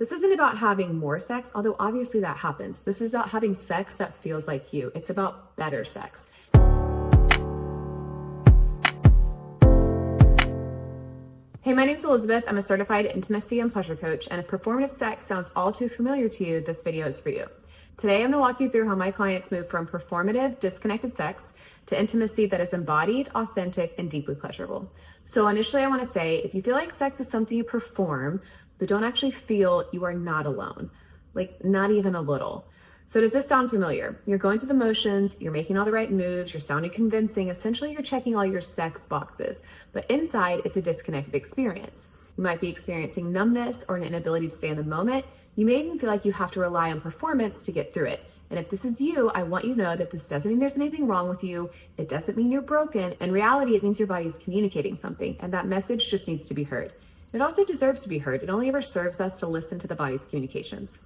This isn't about having more sex, although obviously that happens. This is about having sex that feels like you. It's about better sex. Hey, my name's Elizabeth. I'm a certified intimacy and pleasure coach, and if performative sex sounds all too familiar to you, this video is for you. Today, I'm gonna walk you through how my clients move from performative, disconnected sex to intimacy that is embodied, authentic, and deeply pleasurable. So initially, I wanna say, if you feel like sex is something you perform, but don't actually feel, you are not alone. Like, not even a little. So does this sound familiar? You're going through the motions, you're making all the right moves, you're sounding convincing, essentially you're checking all your sex boxes, but inside it's a disconnected experience. You might be experiencing numbness or an inability to stay in the moment. You may even feel like you have to rely on performance to get through it. And if this is you, I want you to know that this doesn't mean there's anything wrong with you. It doesn't mean you're broken. In reality, it means your body is communicating something, and that message just needs to be heard. It also deserves to be heard. It only ever serves us to listen to the body's communications.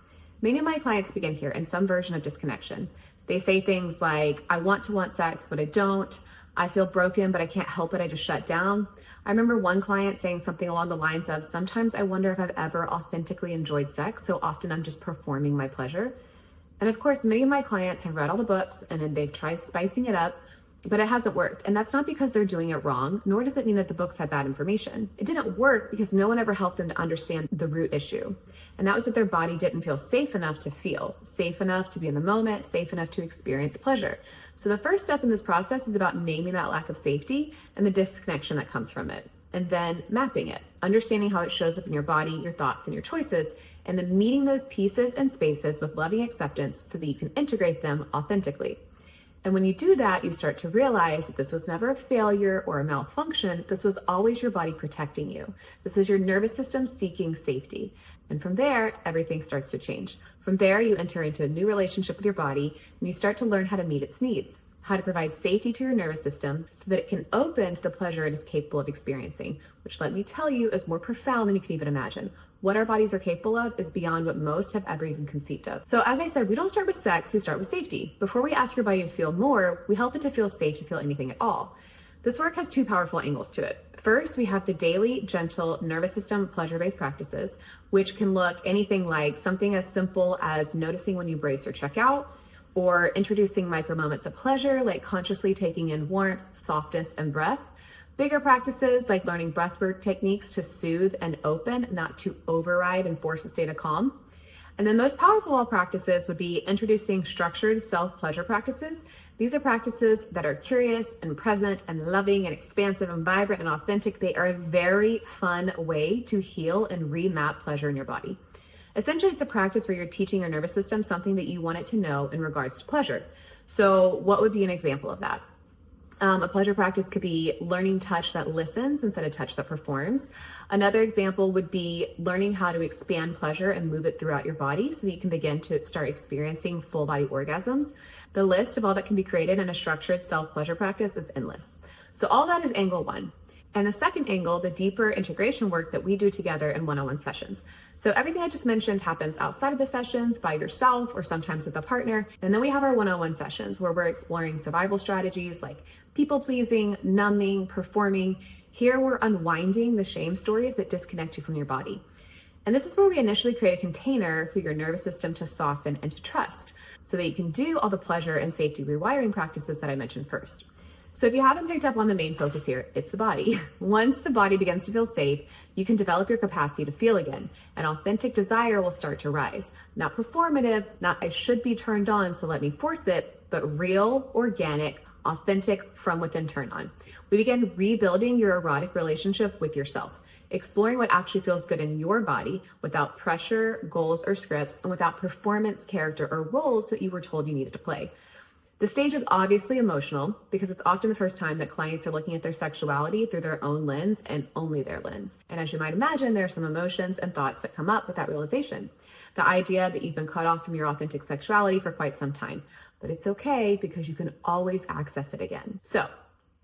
Many of my clients begin here in some version of disconnection. They say things like, I want to want sex, but I don't. I feel broken, but I can't help it. I just shut down. I remember one client saying something along the lines of, sometimes I wonder if I've ever authentically enjoyed sex, so often I'm just performing my pleasure. And of course, many of my clients have read all the books and then they've tried spicing it up, but it hasn't worked. And that's not because they're doing it wrong, nor does it mean that the books had bad information. It didn't work because no one ever helped them to understand the root issue. And that was that their body didn't feel safe enough to feel, safe enough to be in the moment, safe enough to experience pleasure. So the first step in this process is about naming that lack of safety and the disconnection that comes from it. And then mapping it, understanding how it shows up in your body, your thoughts, and your choices, and then meeting those pieces and spaces with loving acceptance so that you can integrate them authentically. And when you do that, you start to realize that this was never a failure or a malfunction. This was always your body protecting you. This was your nervous system seeking safety. And from there, everything starts to change. From there, you enter into a new relationship with your body and you start to learn how to meet its needs, how to provide safety to your nervous system so that it can open to the pleasure it is capable of experiencing, which, let me tell you, is more profound than you can even imagine. What our bodies are capable of is beyond what most have ever even conceived of. So as I said, we don't start with sex, we start with safety. Before we ask your body to feel more, we help it to feel safe to feel anything at all. This work has two powerful angles to it. First, we have the daily, gentle, nervous system pleasure-based practices, which can look anything like something as simple as noticing when you brace or check out, or introducing micro moments of pleasure, like consciously taking in warmth, softness, and breath. Bigger practices like learning breathwork techniques to soothe and open, not to override and force a state of calm. And then most powerful of all practices would be introducing structured self-pleasure practices. These are practices that are curious and present and loving and expansive and vibrant and authentic. They are a very fun way to heal and remap pleasure in your body. Essentially, it's a practice where you're teaching your nervous system something that you want it to know in regards to pleasure. So what would be an example of that? A pleasure practice could be learning touch that listens instead of touch that performs. Another example would be learning how to expand pleasure and move it throughout your body so that you can begin to start experiencing full body orgasms. The list of all that can be created in a structured self-pleasure practice is endless. So all that is angle one. And the second angle, the deeper integration work that we do together in one-on-one sessions. So everything I just mentioned happens outside of the sessions by yourself or sometimes with a partner. And then we have our one-on-one sessions where we're exploring survival strategies like people pleasing, numbing, performing. Here we're unwinding the shame stories that disconnect you from your body. And this is where we initially create a container for your nervous system to soften and to trust so that you can do all the pleasure and safety rewiring practices that I mentioned first. So if you haven't picked up on the main focus here, it's the body. Once the body begins to feel safe, you can develop your capacity to feel again. An authentic desire will start to rise. Not performative, not I should be turned on, so let me force it, but real, organic, authentic, from within turn on. We begin rebuilding your erotic relationship with yourself, exploring what actually feels good in your body without pressure, goals, or scripts, and without performance, character, or roles that you were told you needed to play. The stage is obviously emotional because it's often the first time that clients are looking at their sexuality through their own lens and only their lens. And as you might imagine, there are some emotions and thoughts that come up with that realization. The idea that you've been cut off from your authentic sexuality for quite some time, but it's okay because you can always access it again. So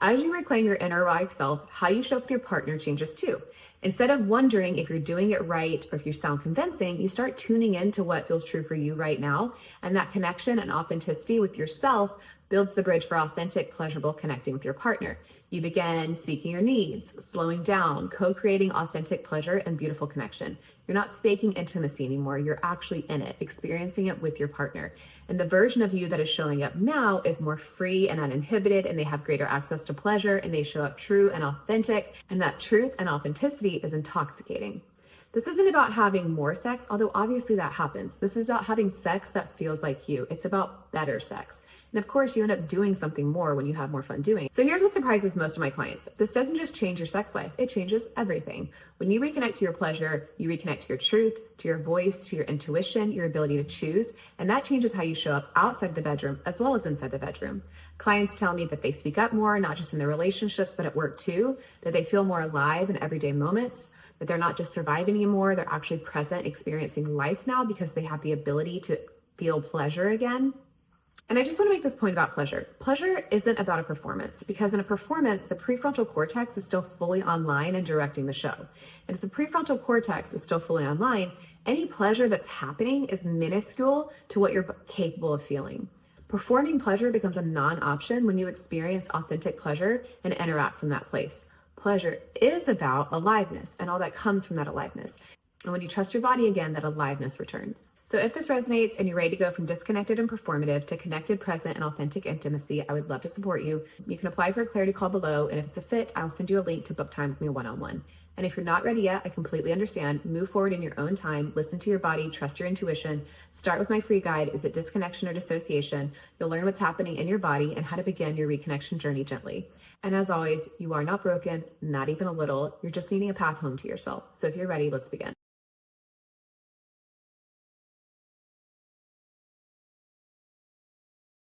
as you reclaim your inner erotic self, how you show up with your partner changes too. Instead of wondering if you're doing it right or if you sound convincing, you start tuning into what feels true for you right now. And that connection and authenticity with yourself builds the bridge for authentic, pleasurable connecting with your partner. You begin speaking your needs, slowing down, co-creating authentic pleasure and beautiful connection. You're not faking intimacy anymore. You're actually in it, experiencing it with your partner. And the version of you that is showing up now is more free and uninhibited, and they have greater access to pleasure, and they show up true and authentic. And that truth and authenticity is intoxicating. This isn't about having more sex, although obviously that happens. This is about having sex that feels like you. It's about better sex. And of course, you end up doing something more when you have more fun doing it. So here's what surprises most of my clients. This doesn't just change your sex life, it changes everything. When you reconnect to your pleasure, you reconnect to your truth, to your voice, to your intuition, your ability to choose, and that changes how you show up outside of the bedroom as well as inside the bedroom. Clients tell me that they speak up more, not just in their relationships, but at work too, that they feel more alive in everyday moments, that they're not just surviving anymore, they're actually present, experiencing life now because they have the ability to feel pleasure again. And I just want to make this point about pleasure. Pleasure isn't about a performance, because in a performance, the prefrontal cortex is still fully online and directing the show. And if the prefrontal cortex is still fully online, any pleasure that's happening is minuscule to what you're capable of feeling. Performing pleasure becomes a non-option when you experience authentic pleasure and interact from that place. Pleasure is about aliveness and all that comes from that aliveness. And when you trust your body again, that aliveness returns. So if this resonates and you're ready to go from disconnected and performative to connected, present, and authentic intimacy, I would love to support you. You can apply for a clarity call below, and if it's a fit, I'll send you a link to book time with me one-on-one. And if you're not ready yet, I completely understand. Move forward in your own time, listen to your body, trust your intuition. Start with my free guide, Is It Disconnection or Dissociation? You'll learn what's happening in your body and how to begin your reconnection journey gently. And as always, you are not broken, not even a little. You're just needing a path home to yourself. So if you're ready, let's begin.